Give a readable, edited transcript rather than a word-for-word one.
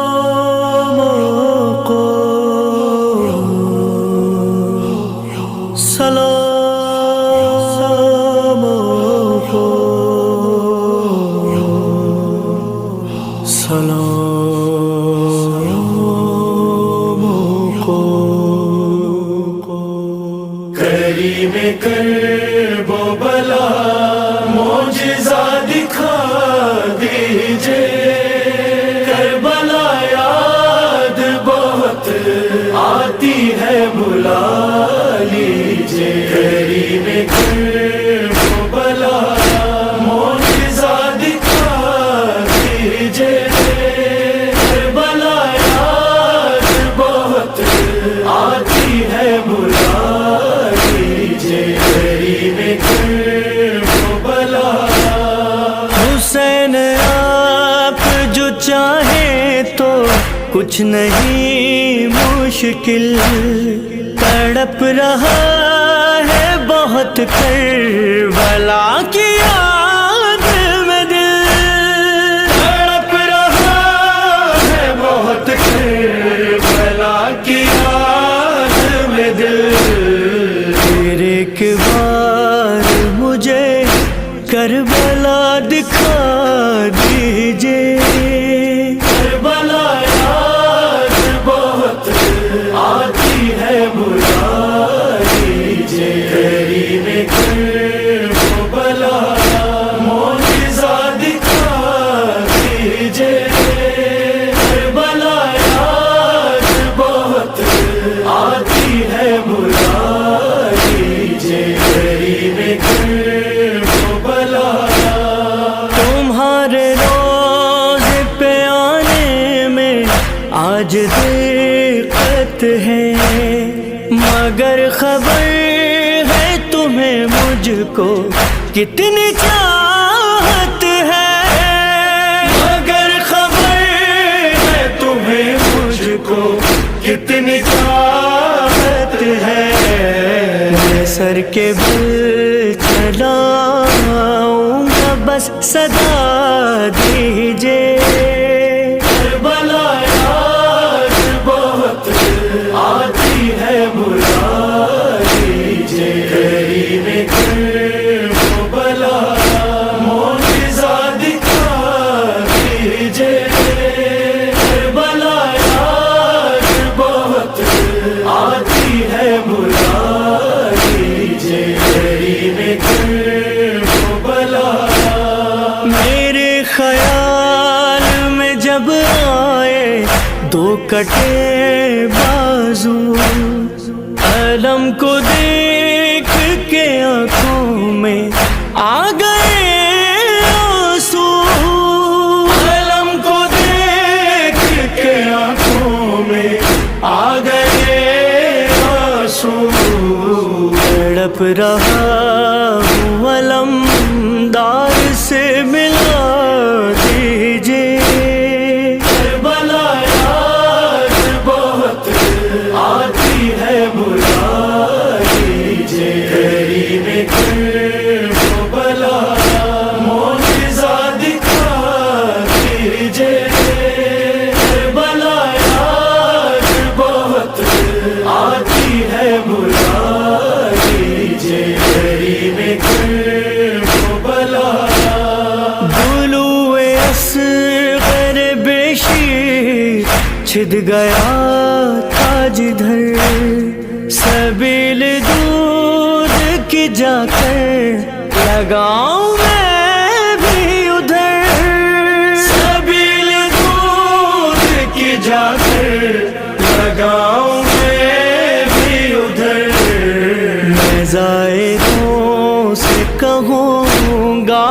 سلام کو سلام کو سلام کو کریم کرب و بلا معجزہ دکھا دیجئے، کربلا یاد بہت آتی ہے بلا لیجئے، کریم کرب و بلا معجزہ دکھا دیجئے، کربلا یاد بہت آتی ہے بلا لیجئے، کریم کرب و بلا۔ حسین آپ جو چاہیں تو کچھ نہیں مشکل، تڑپ رہا ہے بہت کربلا کی یاد میں دل، تڑپ رہا ہے بہت کربلا کی یاد میں دل، پھر ایک بار مجھے کربلا دکھا دیجئے، کربلا یاد بہت آتی ہے بلا لیجئے، کریم کرب و بلا معجزہ دکھا دیجئے، کربلا یاد بہت آتی ہے بلا لیجئے، کریم کرب و بلا۔ تمہارے روز پہ آنے میں آج دقت ہے، مگر خبر ہے تمہیں مجھ کو کتنی چاہت ہے، مگر خبر ہے تمہیں مجھ کو کتنی چاہت ہے، میں سر کے بل چلاؤں گا بس صدا دیجئے، کربلا یاد بہت آتی ہے بلا لیجئے، کریم کرب و بلا معجزہ دکھا دیجئے، کربلا یاد بہت آتی ہے بلا لیجئے، کریم کرب و بلا۔ میرے خیال میں جب آئے دو کٹے بازو، علم کو دیکھ کے آنکھوں میں آ گئے آنسو، علم کو دیکھ کے آنکھوں میں آ گئے آنسو، تڑپ رہا ہوں علمدار سے ملا دیجئے، کربلا یاد بہت آتی ہے بلا لیجئے، کریم کرب و بلا معجزہ دکھا دیجئے، کربلا یاد بہت آتی ہے بلا لیجئے، کریم کرب و بلا۔ طلوع اصغر بے شیر چھد گیا تھا جدھر، سبیل دودھ کی جا کر لگاؤں میں بھی ادھر، سبیل دودھ کی جا کر لگاؤں میں بھی ادھر، میں زائروں سے کہوں گا